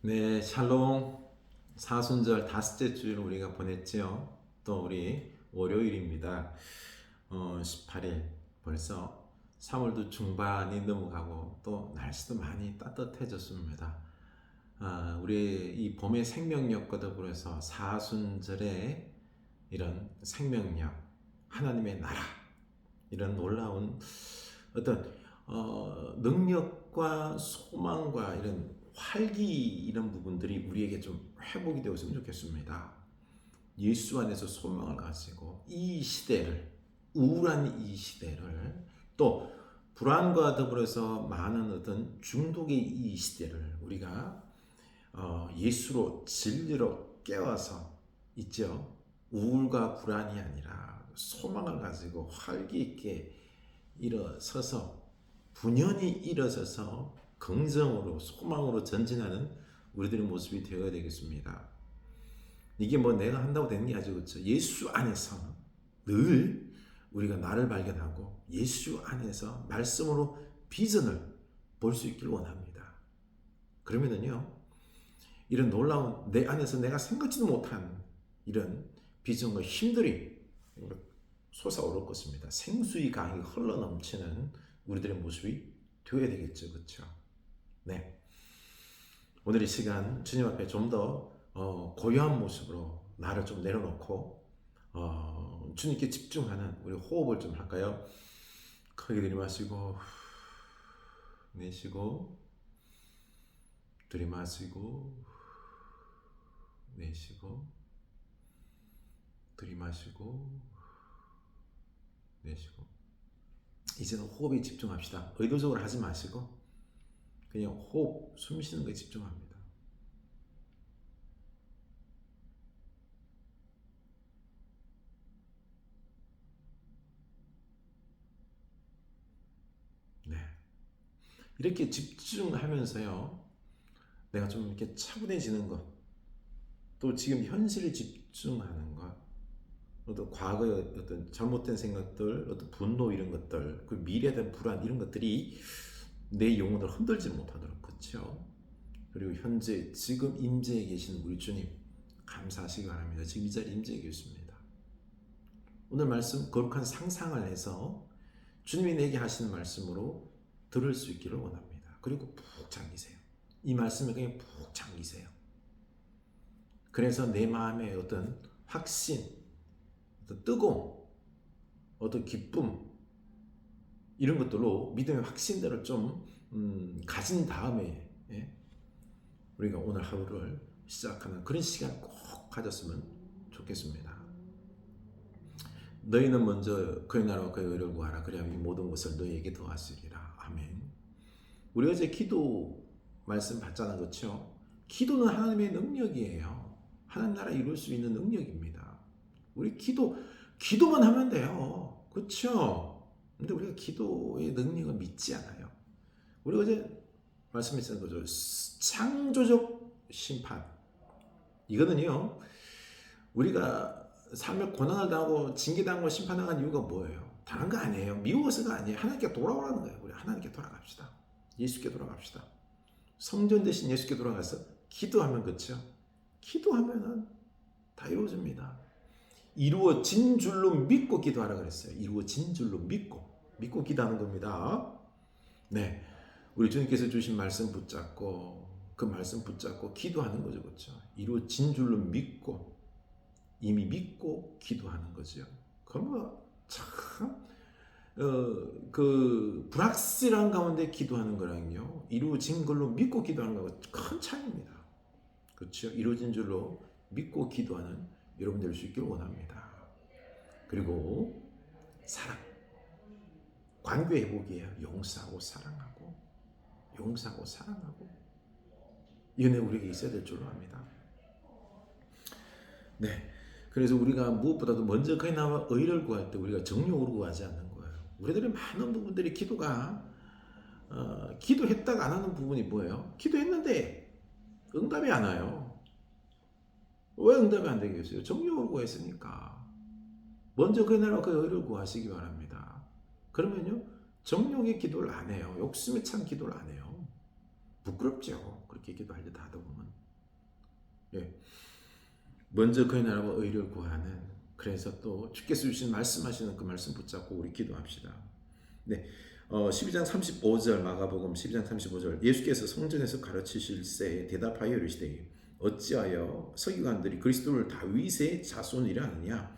네, 샬롬. 사순절 다섯째 주일 우리가 보냈지요. 또 우리 월요일입니다. 18일 벌써 3월도 중반이 넘어가고 또 날씨도 많이 따뜻해졌습니다. 우리 이 봄의 생명력과 더불어서 사순절의 이런 생명력, 하나님의 나라, 이런 놀라운 어떤 능력과 소망과 이런 활기, 이런 부분들이 우리에게 좀 회복이 되었으면 좋겠습니다. 예수 안에서 소망을 가지고 이 시대를, 우울한 이 시대를, 또 불안과 더불어서 많은 어떤 중독의 이 시대를 우리가 예수로, 진리로 깨워서 있죠. 우울과 불안이 아니라 소망을 가지고 활기 있게 일어서서, 분연히 일어서서 긍정으로, 소망으로 전진하는 우리들의 모습이 되어야 되겠습니다. 이게 뭐 내가 한다고 되는 게 아니죠. 그렇죠? 예수 안에서 늘 우리가 나를 발견하고 예수 안에서 말씀으로 비전을 볼 수 있기를 원합니다. 그러면은요, 이런 놀라운 내 안에서 내가 생각지도 못한 이런 비전과 힘들이 솟아오를 것입니다. 생수의 강이 흘러넘치는 우리들의 모습이 되어야 되겠죠. 그렇죠? 네. 오늘 이 시간 주님 앞에 좀 더 고요한 모습으로 나를 좀 내려놓고 주님께 집중하는 우리 호흡을 좀 할까요? 크게 들이마시고 내쉬고, 들이마시고 내쉬고, 들이마시고 내쉬고. 이제는 호흡에 집중합시다. 의도적으로 하지 마시고 그냥 호흡, 숨 쉬는 거에 집중합니다. 네. 이렇게 집중하면서요, 내가 좀 이렇게 차분해지는 것, 또 지금 현실에 집중하는 것, 어떤 과거의 어떤 잘못된 생각들, 어떤 분노 이런 것들, 그 미래에 대한 불안 이런 것들이 내 영혼을 흔들지 못하도록, 그렇죠? 그리고 현재 지금 임재에 계신 우리 주님 감사하시기 바랍니다. 지금 이 자리에 임재해 계십니다. 오늘 말씀 거룩한 상상을 해서 주님이 내게 하시는 말씀으로 들을 수 있기를 원합니다. 그리고 푹 잠기세요. 이 말씀에 그냥 푹 잠기세요. 그래서 내 마음의 어떤 확신, 어떤 뜨거움, 어떤 기쁨, 이런 것들로 믿음의 확신들을 좀 가진 다음에, 예? 우리가 오늘 하루를 시작하는 그런 시간 꼭 가졌으면 좋겠습니다. 너희는 먼저 그의 나라와 그의 의를 구하라. 그리하면 이 모든 것을 너희에게 더하시리라. 아멘. 우리 어제 기도 말씀 받잖아요. 그렇죠? 기도는 하나님의 능력이에요. 하나님 나라 이룰 수 있는 능력입니다. 우리 기도만 하면 돼요. 그렇죠? 근데 우리가 기도의 능력을 믿지 않아요. 우리 어제 말씀했던 거죠. 창조적 심판. 이거는요, 우리가 삶의 고난을 당하고 징계당하고 심판당한 이유가 뭐예요? 다른 거 아니에요. 미워서가 아니에요. 하나님께 돌아오라는 거예요. 우리 하나님께 돌아갑시다. 예수께 돌아갑시다. 성전 대신 예수께 돌아가서 기도하면, 그렇죠? 기도하면은 다 이루어집니다. 이루어진 줄로 믿고 기도하라 그랬어요. 이루어진 줄로 믿고 기도하는 겁니다. 네, 우리 주님께서 주신 말씀 붙잡고 그 말씀 붙잡고 기도하는 거죠, 그렇죠? 이루어진 줄로 믿고, 이미 믿고 기도하는 거죠. 그러면 참, 그 불확실한 가운데 기도하는 거랑요, 이루어진 걸로 믿고 기도하는 거하고 큰 차이입니다. 그렇죠? 이루어진 줄로 믿고 기도하는 여러분 될 수 있기를 원합니다. 그리고 사랑, 관계 회복이에요. 용서하고 사랑하고, 용서하고 사랑하고, 이 은혜 우리에게 있어야 될 줄로 압니다. 네, 그래서 우리가 무엇보다도 먼저 그의 나와 의를 구할 때 우리가 정욕으로 구하지 않는 거예요. 우리들의 많은 부분들이 기도가 기도했다가 안 하는 부분이 뭐예요? 기도했는데 응답이 안 와요. 왜 응답이 안 되겠어요? 정욕으로 구했으니까. 먼저 그의 나라와 그의 의를 구하시기 바랍니다. 그러면요, 정욕의 기도를 안 해요. 욕심에 찬 기도를 안 해요. 부끄럽죠. 그렇게 기도할 때 하다 보면. 예. 먼저 그의 나라와 의를 구하는, 그래서 또 주께서 주신 말씀하시는 그 말씀 붙잡고 우리 기도합시다. 네. 12장 35절 마가복음 12장 35절 예수께서 성전에서 가르치실 때 대답하여 이르시되 어찌하여 서기관들이 그리스도를 다윗의 자손이라 하느냐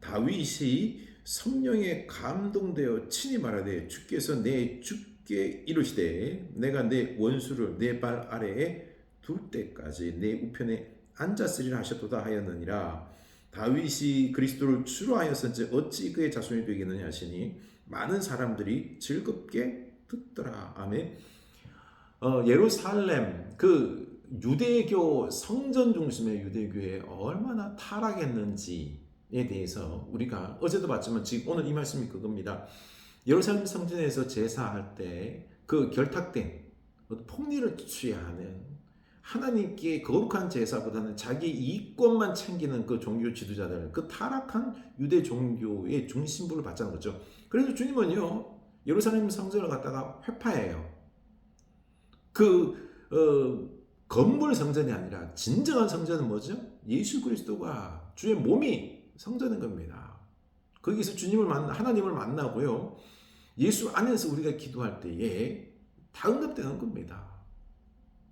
다윗이 성령에 감동되어 친히 말하되 주께서 내 주께 이르시되 내가 내 원수를 내 발 아래에 둘 때까지 내 우편에 앉았으리라 하셨도다 하였느니라. 다윗이 그리스도를 주로 하였은지 어찌 그의 자손이 되겠느냐 하시니 많은 사람들이 즐겁게 듣더라. 아멘. 예루살렘 그 유대교 성전 중심의 유대교에 얼마나 타락했는지에 대해서 우리가 어제도 봤지만 지금 오늘 이 말씀이 그겁니다. 예루살렘 성전에서 제사할 때 그 결탁된 폭리를 취하는 하나님께 거룩한 제사보다는 자기 이익권만 챙기는 그 종교 지도자들, 그 타락한 유대 종교의 중심부를 받자는 거죠. 그래서 주님은요 예루살렘 성전을 갖다가 회파해요. 건물 성전이 아니라 진정한 성전은 뭐죠? 예수 그리스도가 주의 몸이 성전인 겁니다. 거기서 하나님을 만나고요. 예수 안에서 우리가 기도할 때에 다 응답되는 겁니다.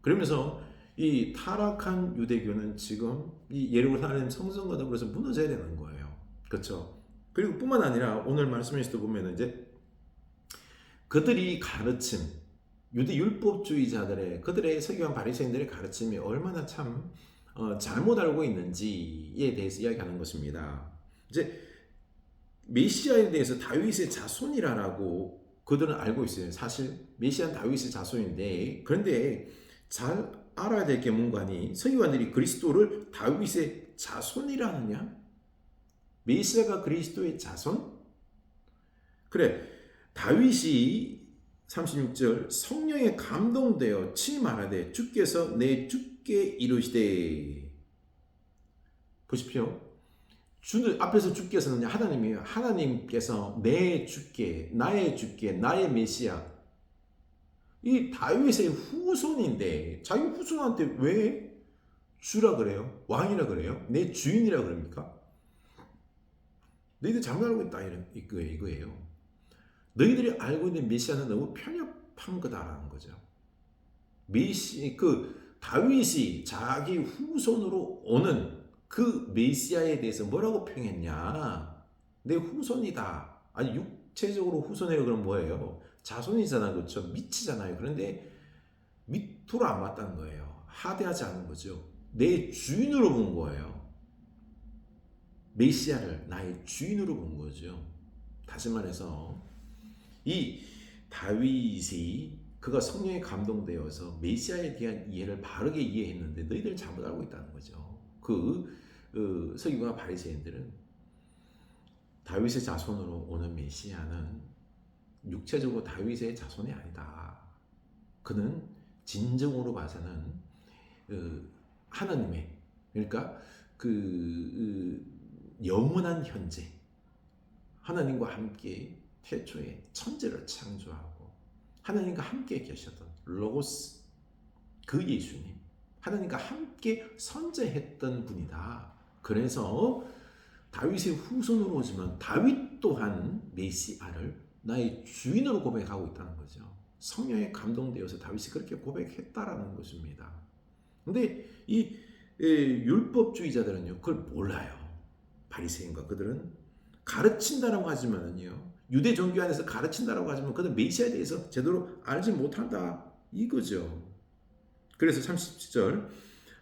그러면서 이 타락한 유대교는 지금 이 예루살렘 성전과 더불어서 무너져야 되는 거예요. 그렇죠? 그리고 뿐만 아니라 오늘 말씀에서도 보면 이제 그들이 가르침, 유대 율법주의자들의 그들의 서기관 바리새인들의 가르침이 얼마나 참 잘못 알고 있는지에 대해서 이야기하는 것입니다. 이제 메시아에 대해서 다윗의 자손이라고 그들은 알고 있어요. 사실 메시아는 다윗의 자손인데 그런데 잘 알아야 될 게 뭔가니 서기관들이 그리스도를 다윗의 자손이라느냐? 메시아가 그리스도의 자손? 그래, 다윗이 36절 성령에 감동되어 친히 말하되 주께서 내 주께 이르시되 보십시오. 주는 앞에서 주께서는 하나님이에요. 하나님께서 내 주께, 나의 주께, 나의 메시아. 이 다윗의 후손인데 자기 후손한테 왜 주라 그래요? 왕이라 그래요? 내 주인이라 그럽니까? 너희들 잘못 알고 있다 이거예요. 너희들이 알고 있는 메시아는 너무 편협한 거다라는 거죠. 다윗이 자기 후손으로 오는 그 메시아에 대해서 뭐라고 평했냐? 내 후손이다. 아니 육체적으로 후손이라 그러면 뭐예요? 자손이잖아요. 그렇죠? 미치잖아요. 그런데 밑으로 안 맞다는 거예요. 하대하지 않은 거죠. 내 주인으로 본 거예요. 메시아를 나의 주인으로 본 거죠. 다시 말해서 이 다윗이 그가 성령에 감동되어서 메시아에 대한 이해를 바르게 이해했는데 너희들은 잘못 알고 있다는 거죠. 서기관과 바리새인들은 다윗의 자손으로 오는 메시아는 육체적으로 다윗의 자손이 아니다. 그는 진정으로 봐서는 하나님의 그러니까 영원한 현재 하나님과 함께 태초에 천지를 창조하고 하나님과 함께 계셨던 로고스 그 예수님 하나님과 함께 선재했던 분이다. 그래서 다윗의 후손으로 오지만 다윗 또한 메시아를 나의 주인으로 고백하고 있다는 거죠. 성령에 감동되어서 다윗이 그렇게 고백했다라는 것입니다. 근데 이 율법주의자들은요 그걸 몰라요. 바리새인과 그들은 가르친다라고 하지만은요 유대 종교 안에서 가르친다라고 하지만 그들은 메시아에 대해서 제대로 알지 못한다 이거죠. 그래서 37절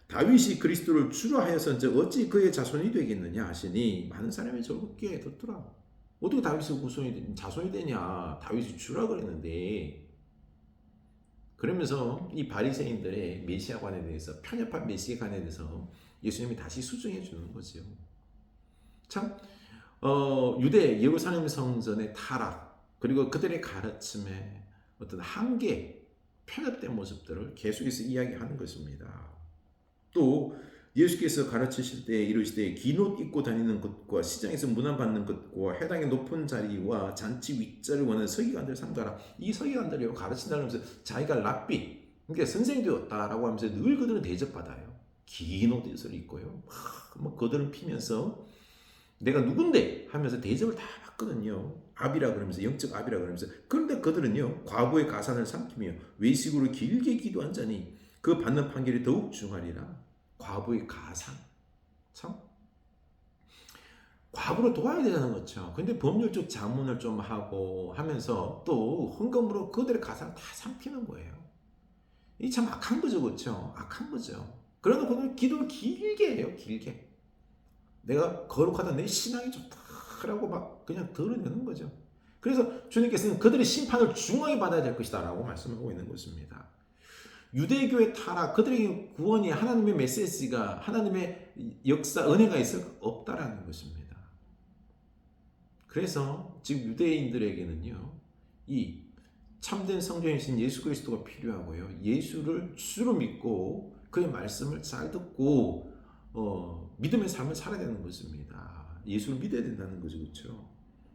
다윗이 그리스도를 주로 하여서인지 어찌 그의 자손이 되겠느냐 하시니 많은 사람이 즐겁게 듣더라. 어떻게 다윗의 자손이 되냐? 다윗이 주라 그랬는데 그러면서 이 바리새인들의 메시아관에 대해서 편협한 메시아관에 대해서 예수님이 다시 수정해 주는 거죠. 참 유대 예루살렘 성전의 타락 그리고 그들의 가르침의 어떤 한계 편협된 모습들을 계속해서 이야기하는 것입니다. 또 예수께서 가르치실 때 이르시되 긴 옷 입고 다니는 것과 시장에서 문안받는 것과 해당의 높은 자리와 잔치 윗자를 원하는 서기관들 삼가라. 이 서기관들이 가르친다면서 자기가 랍비 그러니까 선생이 되었다라고 하면서 늘 그들은 대접받아요. 긴 옷을 입고요. 막 거들을 피면서 내가 누군데 하면서 대접을 다 받거든요. 압이라 그러면서 영적 압이라 그러면서. 그런데 그들은요 과부의 가산을 삼키며 외식으로 길게 기도한 자니 그 받는 판결이 더욱 중하리라. 과부의 가산. 참 과부를 도와야 되는 거죠. 근데 법률적 자문을 좀 하고 하면서 또 헌금으로 그들의 가산을 다 삼키는 거예요. 이 참 악한 거죠, 그렇죠? 악한 거죠. 그러놓고 기도를 길게 해요, 길게. 내가 거룩하다, 내 신앙이 좋다라고 막 그냥 드러내는 거죠. 그래서 주님께서는 그들의 심판을 중하게 받아야 될 것이다라고 말씀하고 있는 것입니다. 유대교의 타락, 그들에게 구원이 하나님의 메시지가 하나님의 역사, 은혜가 있을 없다라는 것입니다. 그래서 지금 유대인들에게는요, 이 참된 성령이신 예수 그리스도가 필요하고요. 예수를 주로 믿고 그의 말씀을 잘 듣고 믿음의 삶을 살아야 되는 것입니다. 예수를 믿어야 된다는 거죠. 그렇죠?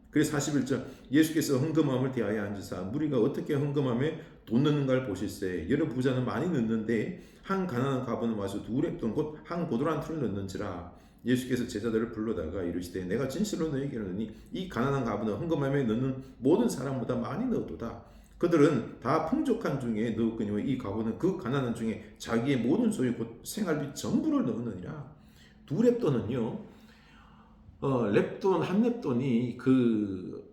그래서 41절 예수께서 헌금함을 대하여 앉으사 무리가 어떻게 헌금함에 돈 넣는가를 보실세. 여러 부자는 많이 넣는데 한 가난한 과부는 와서 두 렙돈 곧 한 고도란 틀을 넣는지라. 예수께서 제자들을 불러다가 이르시되 내가 진실로 너희에게 이르노니 이 가난한 과부는 헌금함에 넣는 모든 사람보다 많이 넣었도다. 그들은 다 풍족한 중에 넣었거니와 이 과부는 그 가난한 중에 자기의 모든 소유 곧 생활비 전부를 넣었느니라. 두 렙돈은요, 렙돈 한 렙돈이 그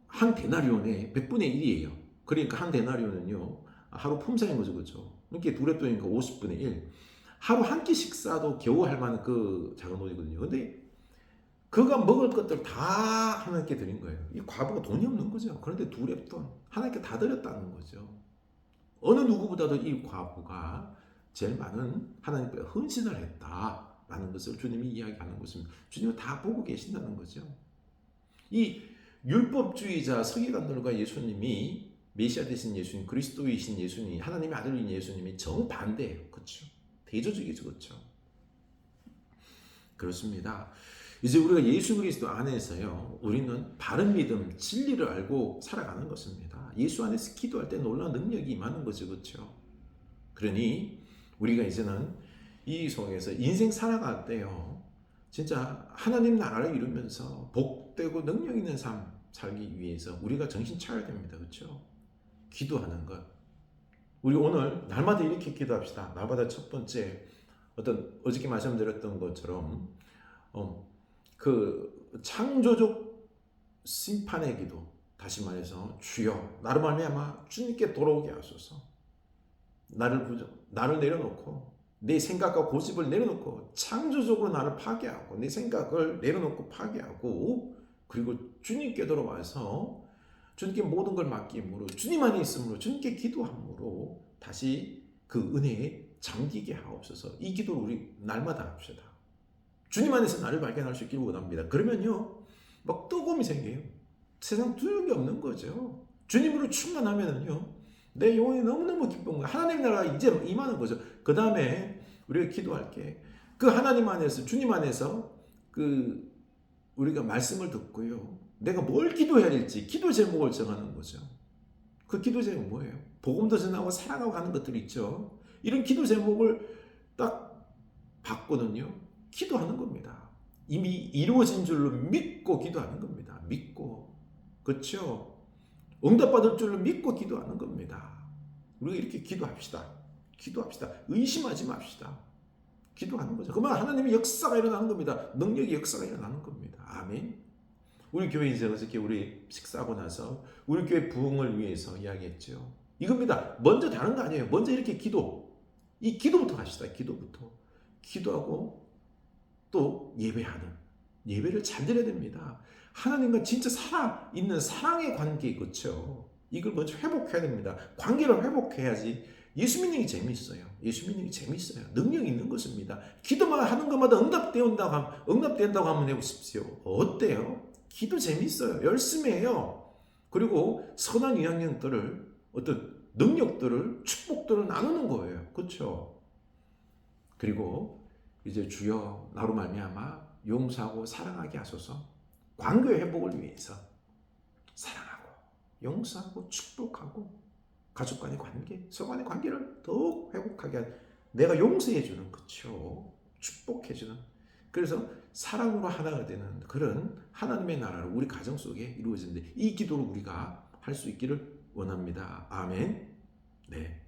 한 데나리온의 100분의 1이에요. 그러니까 한 데나리온은요 하루 품삯인 거죠, 그렇죠? 그러니까 두 렙돈이니까 50분의 1. 하루 한 끼 식사도 겨우 할 만한 그 작은 돈이거든요. 근데 그가 먹을 것들 다 하나님께 드린 거예요. 이 과부가 돈이 없는 거죠. 그런데 두 렙돈 하나님께 다 드렸다는 거죠. 어느 누구보다도 이 과부가 제일 많은 하나님께 헌신을 했다라는 것을 주님이 이야기하는 것입니다. 주님은 다 보고 계신다는 거죠. 이 율법주의자 서기관들과 예수님이 메시아 되신 예수님, 그리스도이신 예수님, 하나님의 아들인 예수님이 정반대예요. 그렇죠? 대조적이죠. 그렇죠? 그렇습니다. 이제 우리가 예수 그리스도 안에서요, 우리는 바른 믿음, 진리를 알고 살아가는 것입니다. 예수 안에서 기도할 때 놀라운 능력이 임하는 거죠. 그렇죠? 그러니 우리가 이제는 이 속에서 인생 살아갈 때요, 진짜 하나님 나라를 이루면서 복되고 능력 있는 삶 살기 위해서 우리가 정신 차려야 됩니다. 그렇죠? 기도하는 것. 우리 오늘 날마다 이렇게 기도합시다. 날마다 첫 번째 어저께 말씀드렸던 것처럼 그 창조적 심판의 기도, 다시 말해서 주여 나를 말미암아 주님께 돌아오게 하소서. 나를 내려놓고 내 생각과 고집을 내려놓고 창조적으로 나를 파괴하고 내 생각을 내려놓고 파괴하고 그리고 주님께 돌아와서 주님께 모든 걸 맡김으로 주님 안에 있으므로 주님께 기도함으로 다시 그 은혜에 잠기게 하옵소서. 이 기도를 우리 날마다 합시다. 주님 안에서 나를 발견할 수 있기를 원합니다. 그러면요 막 뜨거움이 생겨요. 세상 두려움이 없는 거죠. 주님으로 충만하면은요 내 영혼이 너무너무 기쁜 거예요. 하나님 나라가 이제 임하는 거죠. 그 다음에 우리가 기도할게. 그 하나님 안에서 주님 안에서 그 우리가 말씀을 듣고요. 내가 뭘 기도해야 될지 기도 제목을 정하는 거죠. 그 기도 제목 뭐예요? 복음도 전하고 사랑하고 하는 것들이 있죠. 이런 기도 제목을 딱 받고는요. 기도하는 겁니다. 이미 이루어진 줄로 믿고 기도하는 겁니다. 믿고. 그렇죠? 응답받을 줄로 믿고 기도하는 겁니다. 우리가 이렇게 기도합시다. 기도합시다. 의심하지 맙시다. 기도하는 거죠. 그러면 하나님의 역사가 일어나는 겁니다. 능력의 역사가 일어나는 겁니다. 아멘. 우리 교회 이제 어저께 우리 식사하고 나서 우리 교회 부흥을 위해서 이야기했죠. 이겁니다. 먼저 다른 거 아니에요. 먼저 이렇게 기도. 이 기도부터 합시다. 기도부터. 기도하고 또 예배하는. 예배를 잘 드려야 됩니다. 하나님과 진짜 살아있는 사랑의 관계, 그렇죠? 이걸 먼저 회복해야 됩니다. 관계를 회복해야지 예수 믿는 게 재미있어요. 예수 믿는 게 재미있어요. 능력이 있는 것입니다. 기도만 하는 것마다 응답된다고 하면 해보십시오. 어때요? 기도 재미있어요. 열심히 해요. 그리고 선한 영향력들을 어떤 능력들을 축복들을 나누는 거예요. 그렇죠? 그리고 이제 주여 나로 말미암아 용서하고 사랑하게 하소서. 관계 회복을 위해서 사랑하고 용서하고 축복하고 가족 간의 관계, 서로 간의 관계를 더욱 회복하게 한 내가 용서해주는, 그쵸? 축복해주는. 그래서 사랑으로 하나가 되는 그런 하나님의 나라를 우리 가정 속에 이루어지는데 이 기도를 우리가 할 수 있기를 원합니다. 아멘. 네.